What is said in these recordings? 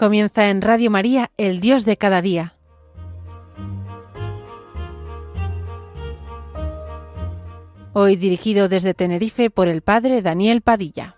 Comienza en Radio María, El Dios de cada día. Hoy dirigido desde Tenerife por el Padre Daniel Padilla.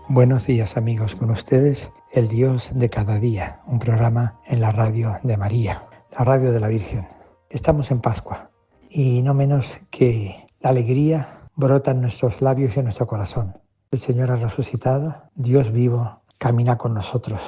Buenos días amigos, con ustedes El Dios de cada día, un programa en la radio de María, la radio de la Virgen. Estamos en Pascua y no menos que la alegría brota en nuestros labios y en nuestro corazón. El Señor ha resucitado, Dios vivo camina con nosotros.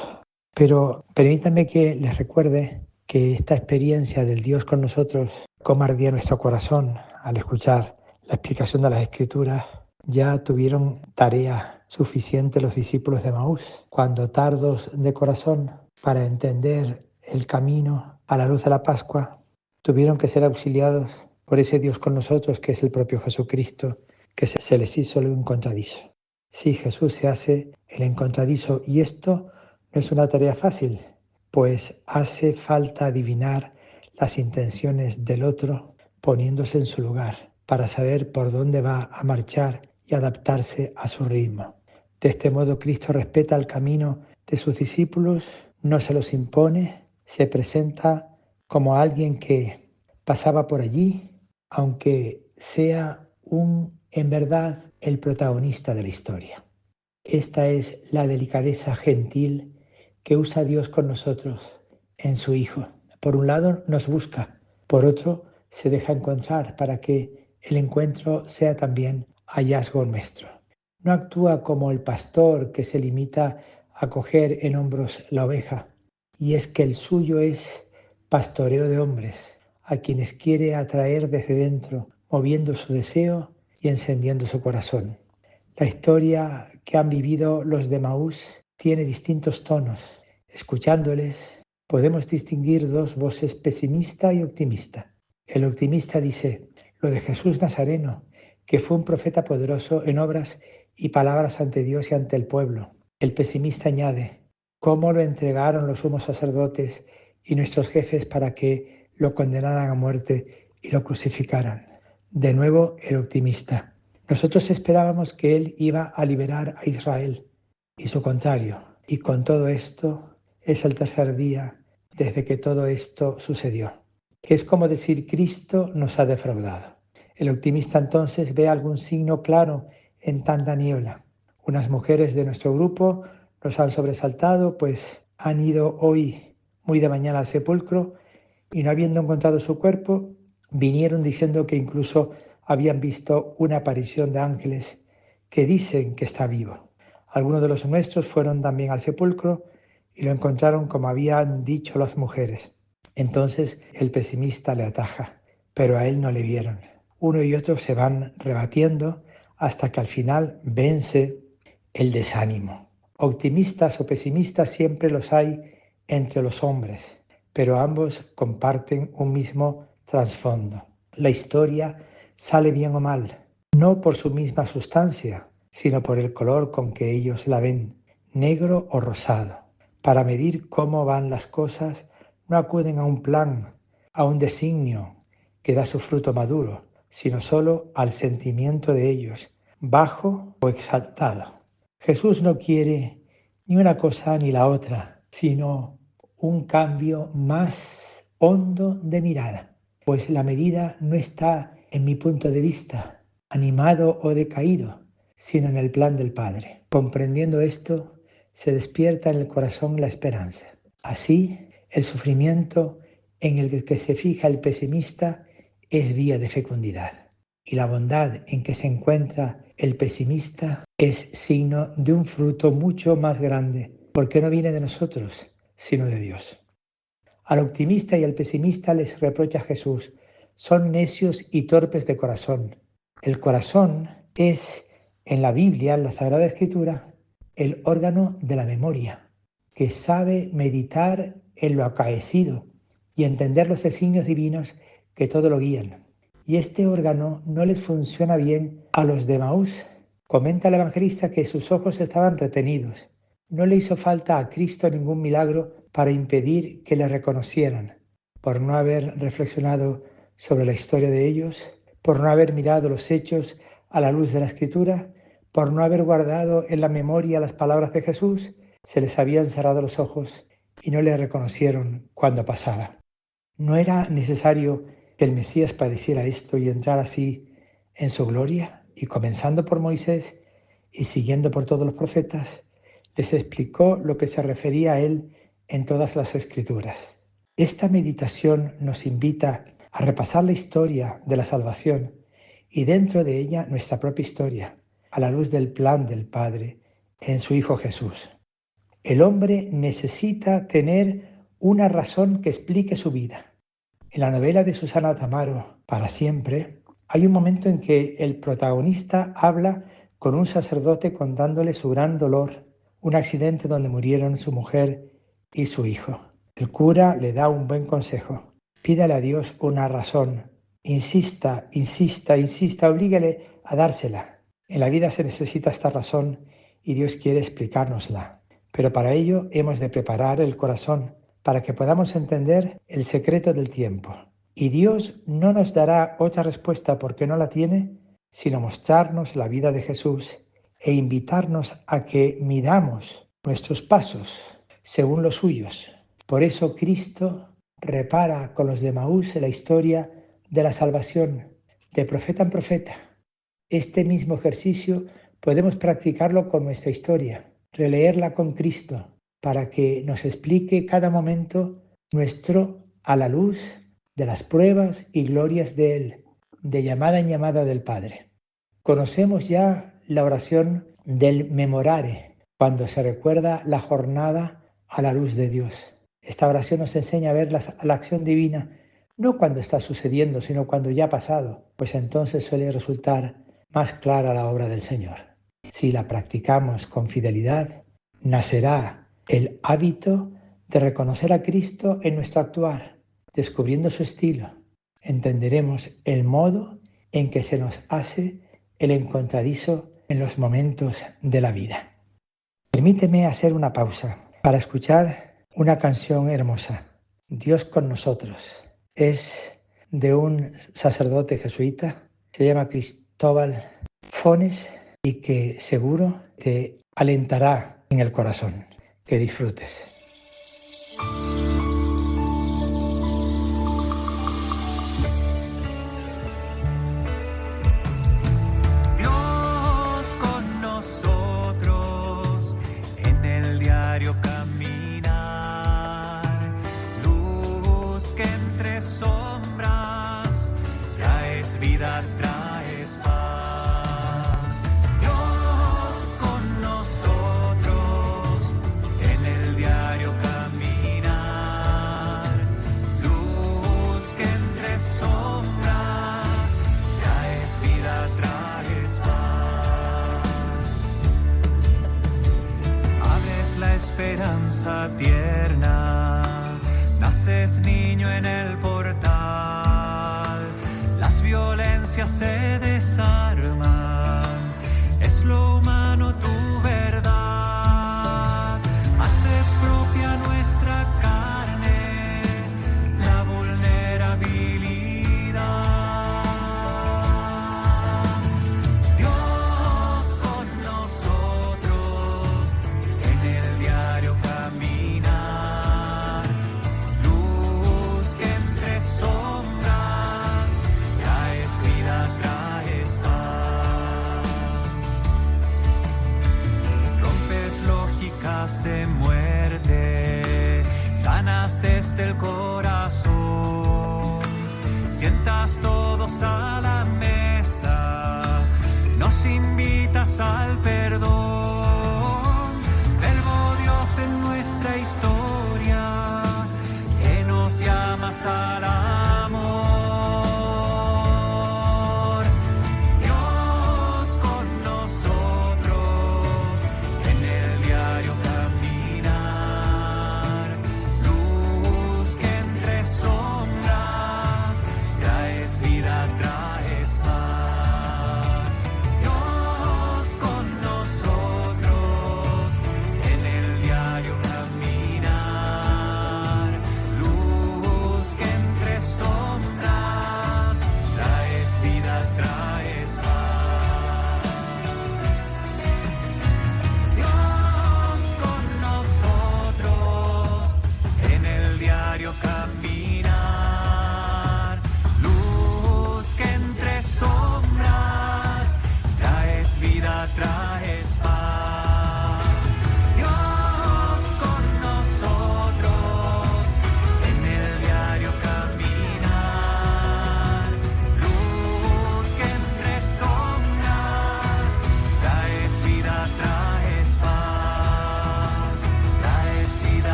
Pero permítanme que les recuerde que esta experiencia del Dios con nosotros, cómo ardía nuestro corazón al escuchar la explicación de las Escrituras, ya tuvieron tarea suficiente los discípulos de Emaús, cuando tardos de corazón para entender el camino a la luz de la Pascua, tuvieron que ser auxiliados por ese Dios con nosotros que es el propio Jesucristo, que se les hizo el encontradizo. Sí, Jesús se hace el encontradizo y esto no es una tarea fácil, pues hace falta adivinar las intenciones del otro poniéndose en su lugar para saber por dónde va a marchar y adaptarse a su ritmo. De este modo Cristo respeta el camino de sus discípulos, no se los impone, se presenta como alguien que pasaba por allí, aunque sea en verdad el protagonista de la historia. Esta es la delicadeza gentil que usa Dios con nosotros en su Hijo. Por un lado nos busca, por otro se deja encontrar para que el encuentro sea también hallazgo nuestro. No actúa como el pastor que se limita a coger en hombros la oveja, y es que el suyo es pastoreo de hombres, a quienes quiere atraer desde dentro, moviendo su deseo y encendiendo su corazón. La historia que han vivido los de Emaús tiene distintos tonos. Escuchándoles, podemos distinguir dos voces, pesimista y optimista. El optimista dice, lo de Jesús Nazareno, que fue un profeta poderoso en obras y palabras ante Dios y ante el pueblo. El pesimista añade, cómo lo entregaron los sumos sacerdotes y nuestros jefes para que lo condenaran a muerte y lo crucificaran. De nuevo, el optimista. Nosotros esperábamos que Él iba a liberar a Israel, y su contrario. Y con todo esto, es el tercer día desde que todo esto sucedió. Es como decir, Cristo nos ha defraudado. El optimista entonces ve algún signo claro en tanta niebla. Unas mujeres de nuestro grupo nos han sobresaltado, pues han ido hoy muy de mañana al sepulcro y no habiendo encontrado su cuerpo, vinieron diciendo que incluso habían visto una aparición de ángeles que dicen que está vivo. Algunos de los nuestros fueron también al sepulcro y lo encontraron como habían dicho las mujeres. Entonces el pesimista le ataja, pero a él no le vieron. Uno y otro se van rebatiendo hasta que al final vence el desánimo. Optimistas o pesimistas siempre los hay entre los hombres, pero ambos comparten un mismo trasfondo. La historia sale bien o mal, no por su misma sustancia, sino por el color con que ellos la ven, negro o rosado. Para medir cómo van las cosas, no acuden a un plan, a un designio que da su fruto maduro, sino solo al sentimiento de ellos, bajo o exaltado. Jesús no quiere ni una cosa ni la otra, sino un cambio más hondo de mirada, pues la medida no está en mi punto de vista, animado o decaído, sino en el plan del Padre. Comprendiendo esto, se despierta en el corazón la esperanza. Así, el sufrimiento en el que se fija el pesimista es vía de fecundidad, y la bondad en que se encuentra el pesimista es signo de un fruto mucho más grande, porque no viene de nosotros, sino de Dios. Al optimista y al pesimista les reprocha Jesús, son necios y torpes de corazón. El corazón es, en la Biblia, en la Sagrada Escritura, el órgano de la memoria, que sabe meditar en lo acaecido y entender los designios divinos que todo lo guían. Y este órgano no les funciona bien a los de Emaús. Comenta el evangelista que sus ojos estaban retenidos. No le hizo falta a Cristo ningún milagro para impedir que le reconocieran, por no haber reflexionado sobre la historia de ellos, por no haber mirado los hechos a la luz de la Escritura, por no haber guardado en la memoria las palabras de Jesús, se les habían cerrado los ojos y no le reconocieron cuando pasaba. ¿No era necesario que el Mesías padeciera esto y entrara así en su gloria? Y comenzando por Moisés y siguiendo por todos los profetas, les explicó lo que se refería a él en todas las Escrituras. Esta meditación nos invita a repasar la historia de la salvación y dentro de ella nuestra propia historia, a la luz del plan del Padre en su Hijo Jesús. El hombre necesita tener una razón que explique su vida. En la novela de Susana Tamaro, Para siempre, hay un momento en que el protagonista habla con un sacerdote contándole su gran dolor, un accidente donde murieron su mujer y su hijo. El cura le da un buen consejo. Pídale a Dios una razón. Insista, oblíguele a dársela. En la vida se necesita esta razón y Dios quiere explicárnosla. Pero para ello hemos de preparar el corazón para que podamos entender el secreto del tiempo. Y Dios no nos dará otra respuesta porque no la tiene, sino mostrarnos la vida de Jesús e invitarnos a que midamos nuestros pasos según los suyos. Por eso Cristo repara con los de Emaús la historia de la salvación, de profeta en profeta. Este mismo ejercicio podemos practicarlo con nuestra historia, releerla con Cristo, para que nos explique cada momento nuestro a la luz de las pruebas y glorias de Él, de llamada en llamada del Padre. Conocemos ya la oración del memorare, cuando se recuerda la jornada a la luz de Dios. Esta oración nos enseña a ver la acción divina, no cuando está sucediendo, sino cuando ya ha pasado, pues entonces suele resultar más clara la obra del Señor. Si la practicamos con fidelidad, nacerá el hábito de reconocer a Cristo en nuestro actuar, descubriendo su estilo. Entenderemos el modo en que se nos hace el encontradizo en los momentos de la vida. Permíteme hacer una pausa para escuchar una canción hermosa, Dios con nosotros. Es de un sacerdote jesuita, se llama Cristóbal Fones y que seguro te alentará en el corazón. Que disfrutes. Dios con nosotros en el diario caminar, luz que entre sombras traes vida, traes paz. Dios con nosotros en el diario caminar, luz que entre sombras traes vida, traes paz. Abres la esperanza tierna, naces niño en el portal, las violencias se desarman, es lo humano tu verdad, haces propia nuestra carne, la vulnerabilidad. Dios con nosotros en el diario caminar, luz que entre sombras traes vida, traes paz. Rompes lógicas de muerte, sanas desde el corazón, sientas todos a la mesa, nos invitas al perdón, verbo Dios en nuestra historia, que nos llamas al amor. Dios con nosotros en el diario caminar, luz que entre sombras traes vida, traes paz. Dios con nosotros en el diario caminar.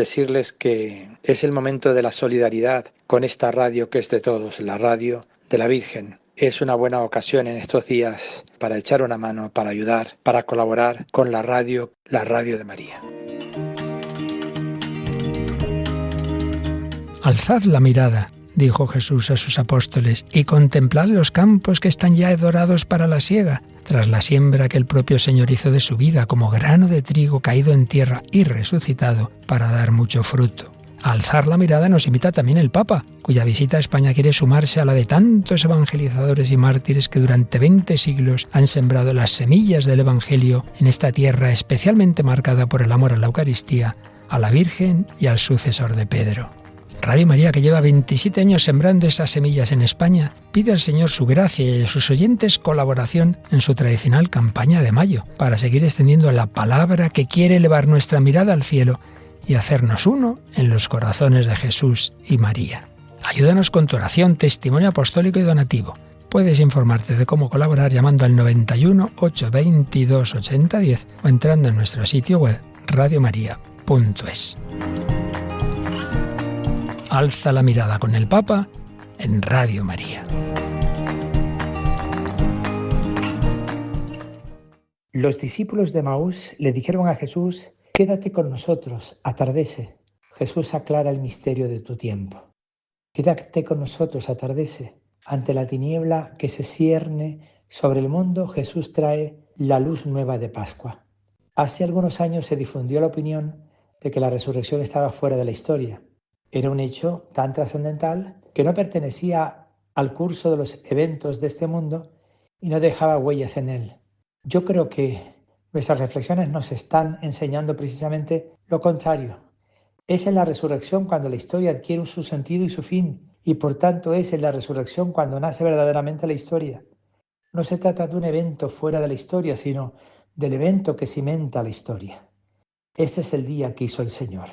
decirles que es el momento de la solidaridad con esta radio que es de todos, la radio de la Virgen. Es una buena ocasión en estos días para echar una mano, para ayudar, para colaborar con la radio de María. Alzad la mirada, dijo Jesús a sus apóstoles, y contemplad los campos que están ya dorados para la siega, tras la siembra que el propio Señor hizo de su vida como grano de trigo caído en tierra y resucitado para dar mucho fruto. A alzar la mirada nos invita también el Papa, cuya visita a España quiere sumarse a la de tantos evangelizadores y mártires que durante 20 siglos han sembrado las semillas del Evangelio en esta tierra especialmente marcada por el amor a la Eucaristía, a la Virgen y al sucesor de Pedro. Radio María, que lleva 27 años sembrando esas semillas en España, pide al Señor su gracia y a sus oyentes colaboración en su tradicional campaña de mayo, para seguir extendiendo la palabra que quiere elevar nuestra mirada al cielo y hacernos uno en los corazones de Jesús y María. Ayúdanos con tu oración, testimonio apostólico y donativo. Puedes informarte de cómo colaborar llamando al 91 822 8010 o entrando en nuestro sitio web radiomaria.es. Alza la mirada con el Papa en Radio María. Los discípulos de Maús le dijeron a Jesús: quédate con nosotros, atardece. Jesús aclara el misterio de tu tiempo. Quédate con nosotros, atardece. Ante la tiniebla que se cierne sobre el mundo, Jesús trae la luz nueva de Pascua. Hace algunos años se difundió la opinión de que la resurrección estaba fuera de la historia. Era un hecho tan trascendental que no pertenecía al curso de los eventos de este mundo y no dejaba huellas en él. Yo creo que nuestras reflexiones nos están enseñando precisamente lo contrario. Es en la resurrección cuando la historia adquiere su sentido y su fin, y por tanto es en la resurrección cuando nace verdaderamente la historia. No se trata de un evento fuera de la historia, sino del evento que cimenta la historia. Este es el día que hizo el Señor.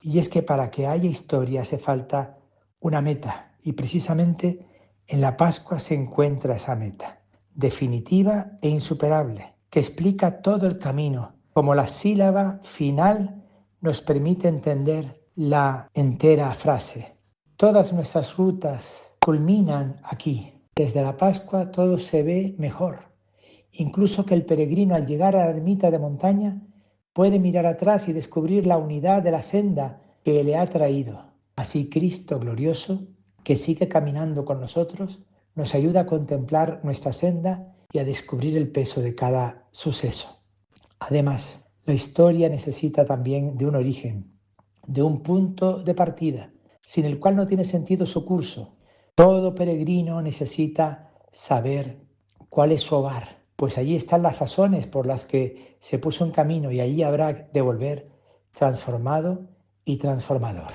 Y es que para que haya historia hace falta una meta, y precisamente en la Pascua se encuentra esa meta, definitiva e insuperable, que explica todo el camino, como la sílaba final nos permite entender la entera frase. Todas nuestras rutas culminan aquí. Desde la Pascua todo se ve mejor. Incluso que el peregrino al llegar a la ermita de montaña puede mirar atrás y descubrir la unidad de la senda que le ha traído. Así Cristo glorioso, que sigue caminando con nosotros, nos ayuda a contemplar nuestra senda y a descubrir el peso de cada suceso. Además, la historia necesita también de un origen, de un punto de partida, sin el cual no tiene sentido su curso. Todo peregrino necesita saber cuál es su hogar, pues allí están las razones por las que se puso en camino y allí habrá de volver transformado y transformador.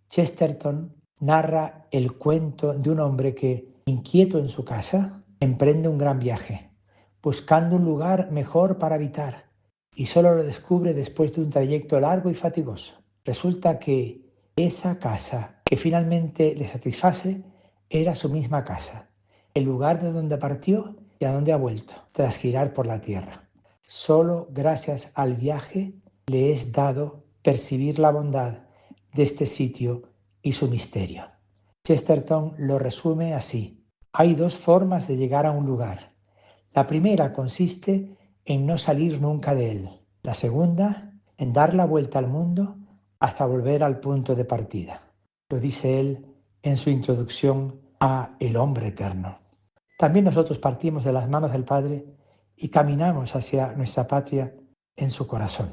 Chesterton narra el cuento de un hombre que, inquieto en su casa, emprende un gran viaje, buscando un lugar mejor para habitar, y solo lo descubre después de un trayecto largo y fatigoso. Resulta que esa casa que finalmente le satisface era su misma casa, el lugar de donde partió y a donde ha vuelto, tras girar por la tierra. Solo gracias al viaje le es dado percibir la bondad de este sitio y su misterio. Chesterton lo resume así: hay dos formas de llegar a un lugar. La primera consiste en no salir nunca de él. La segunda, en dar la vuelta al mundo hasta volver al punto de partida. Lo dice él en su introducción a El hombre eterno. También nosotros partimos de las manos del Padre y caminamos hacia nuestra patria en su corazón.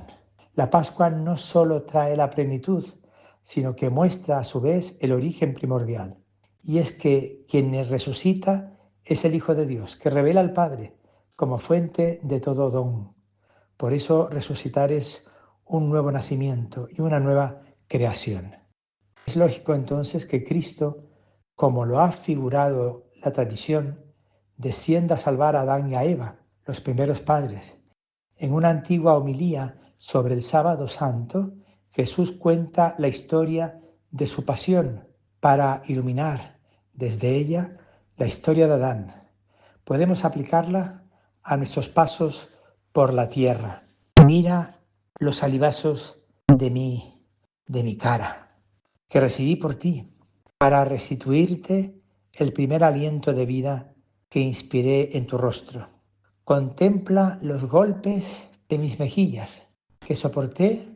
La Pascua no solo trae la plenitud, sino que muestra a su vez el origen primordial. Y es que quien resucita es el Hijo de Dios, que revela al Padre como fuente de todo don. Por eso resucitar es un nuevo nacimiento y una nueva creación. Es lógico entonces que Cristo, como lo ha figurado la tradición, descienda a salvar a Adán y a Eva, los primeros padres. En una antigua homilía sobre el Sábado Santo, Jesús cuenta la historia de su pasión para iluminar desde ella la historia de Adán. Podemos aplicarla a nuestros pasos por la tierra. Mira los salivazos de de mi cara, que recibí por ti, para restituirte el primer aliento de vida que inspiré en tu rostro. Contempla los golpes de mis mejillas, que soporté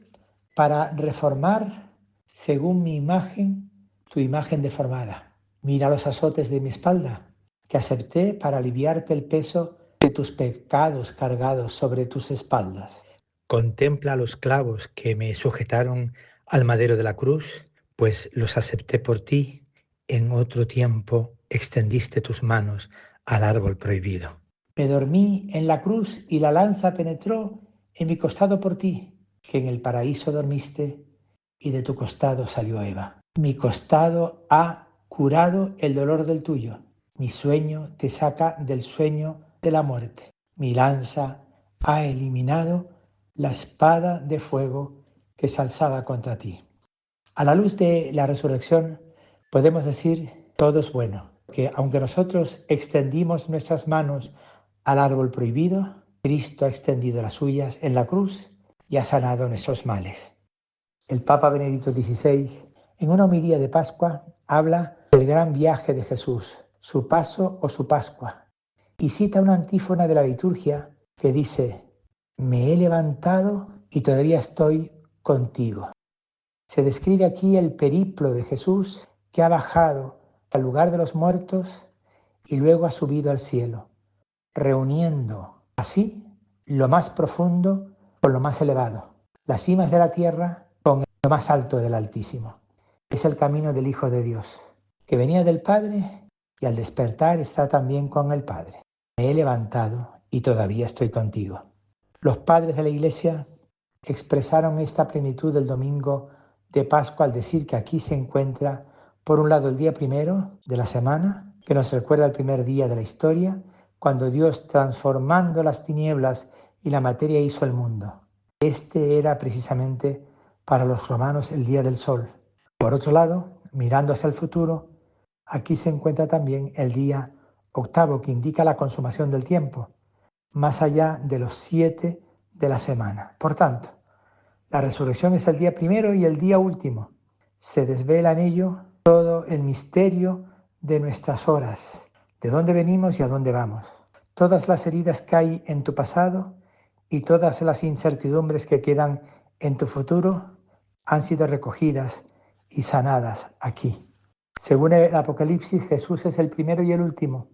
para reformar según mi imagen, tu imagen deformada. Mira los azotes de mi espalda, que acepté para aliviarte el peso de tus pecados cargados sobre tus espaldas. Contempla los clavos que me sujetaron al madero de la cruz, pues los acepté por ti. En otro tiempo extendiste tus manos al árbol prohibido. Me dormí en la cruz y la lanza penetró en mi costado por ti, que en el paraíso dormiste y de tu costado salió Eva. Mi costado ha curado el dolor del tuyo. Mi sueño te saca del sueño de la muerte. Mi lanza ha eliminado la espada de fuego que se alzaba contra ti. A la luz de la resurrección podemos decir todo es bueno, que aunque nosotros extendimos nuestras manos al árbol prohibido, Cristo ha extendido las suyas en la cruz y ha sanado nuestros males. El Papa Benedicto XVI, en una homilía de Pascua, habla del gran viaje de Jesús, su paso o su Pascua, y cita una antífona de la liturgia que dice: me he levantado y todavía estoy contigo. Se describe aquí el periplo de Jesús, que ha bajado al lugar de los muertos y luego ha subido al cielo, reuniendo así lo más profundo con lo más elevado, las cimas de la tierra con lo más alto del Altísimo. Es el camino del Hijo de Dios, que venía del Padre y al despertar está también con el Padre. Me he levantado y todavía estoy contigo. Los padres de la Iglesia expresaron esta plenitud del domingo de Pascua al decir que aquí se encuentra, por un lado, el día primero de la semana, que nos recuerda el primer día de la historia, cuando Dios, transformando las tinieblas y la materia, hizo el mundo. Este era precisamente para los romanos el día del sol. Por otro lado, mirando hacia el futuro, aquí se encuentra también el día octavo, que indica la consumación del tiempo, más allá de los 7 de la semana. Por tanto, la resurrección es el día primero y el día último. Se desvela en ello todo el misterio de nuestras horas, de dónde venimos y a dónde vamos. Todas las heridas que hay en tu pasado y todas las incertidumbres que quedan en tu futuro han sido recogidas y sanadas aquí. Según el Apocalipsis, Jesús es el primero y el último,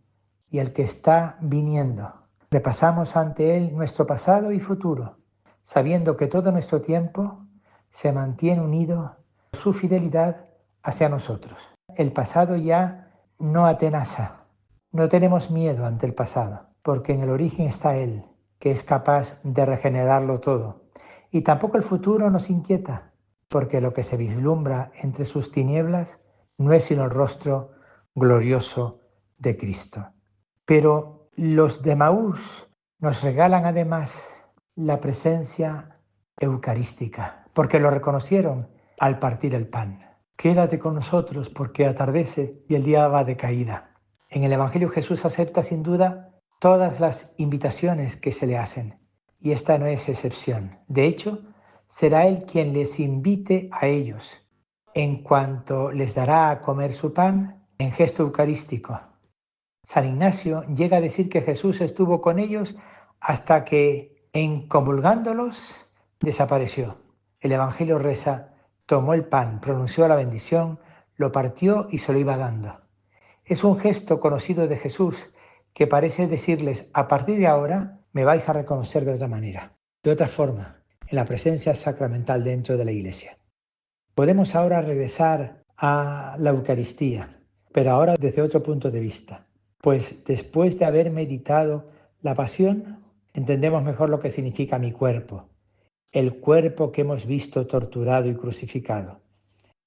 y el que está viniendo. Repasamos ante Él nuestro pasado y futuro, sabiendo que todo nuestro tiempo se mantiene unido a su fidelidad hacia nosotros. El pasado ya no atenaza, no tenemos miedo ante el pasado, porque en el origen está Él, que es capaz de regenerarlo todo. Y tampoco el futuro nos inquieta, porque lo que se vislumbra entre sus tinieblas no es sino el rostro glorioso de Cristo. Pero los de Emaús nos regalan además la presencia eucarística, porque lo reconocieron al partir el pan. Quédate con nosotros porque atardece y el día va de caída. En el Evangelio Jesús acepta sin duda todas las invitaciones que se le hacen, y esta no es excepción. De hecho, será Él quien les invite a ellos, en cuanto les dará a comer su pan en gesto eucarístico. San Ignacio llega a decir que Jesús estuvo con ellos hasta que, comulgándolos, desapareció. El Evangelio reza: tomó el pan, pronunció la bendición, lo partió y se lo iba dando. Es un gesto conocido de Jesús que parece decirles: a partir de ahora me vais a reconocer de otra manera, de otra forma, en la presencia sacramental dentro de la Iglesia. Podemos ahora regresar a la Eucaristía, pero ahora desde otro punto de vista. Pues después de haber meditado la pasión, entendemos mejor lo que significa mi cuerpo, el cuerpo que hemos visto torturado y crucificado.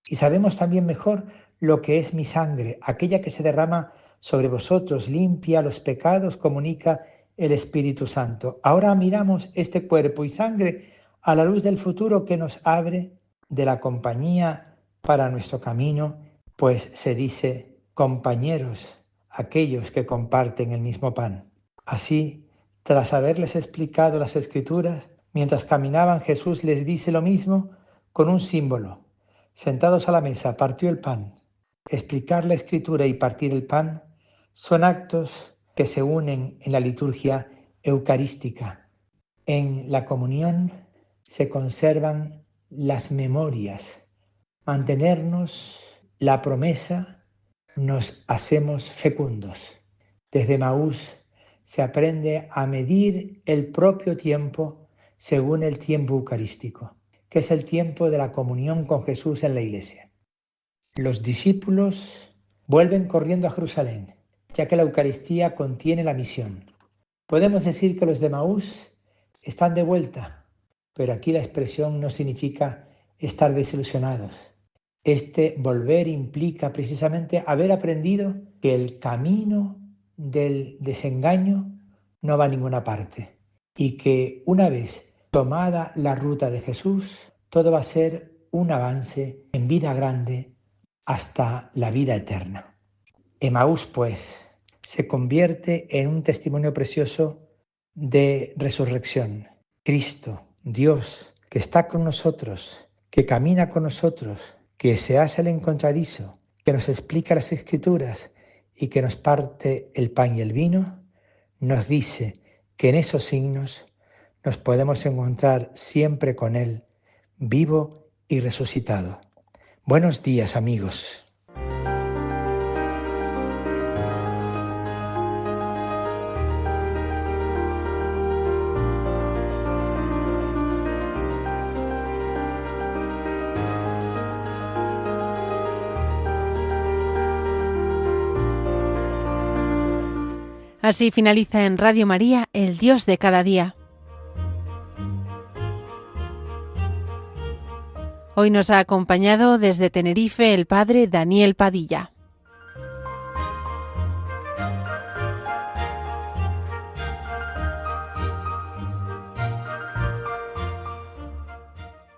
Y sabemos también mejor lo que es mi sangre, aquella que se derrama sobre vosotros, limpia los pecados, comunica el Espíritu Santo. Ahora miramos este cuerpo y sangre a la luz del futuro que nos abre de la compañía para nuestro camino, pues se dice compañeros, aquellos que comparten el mismo pan. Así, tras haberles explicado las Escrituras, mientras caminaban, Jesús les dice lo mismo con un símbolo, Sentados a la mesa, partió el pan. Explicar la Escritura y partir el pan son actos que se unen en la liturgia eucarística. En la comunión se conservan las memorias. Mantenernos la promesa, nos hacemos fecundos. Desde Emaús se aprende a medir el propio tiempo según el tiempo eucarístico, que es el tiempo de la comunión con Jesús en la iglesia. Los discípulos vuelven corriendo a Jerusalén, ya que la Eucaristía contiene la misión. Podemos decir que los de Emaús están de vuelta, pero aquí la expresión no significa estar desilusionados. Este volver implica precisamente haber aprendido que el camino del desengaño no va a ninguna parte y que una vez tomada la ruta de Jesús, todo va a ser un avance en vida grande hasta la vida eterna. Emaús, pues, se convierte en un testimonio precioso de resurrección. Cristo, Dios, que está con nosotros, que camina con nosotros, que se hace el encontradizo, que nos explica las Escrituras y que nos parte el pan y el vino, nos dice que en esos signos nos podemos encontrar siempre con Él, vivo y resucitado. Buenos días, amigos. Así finaliza en Radio María, El Dios de cada día. Hoy nos ha acompañado desde Tenerife el padre Daniel Padilla.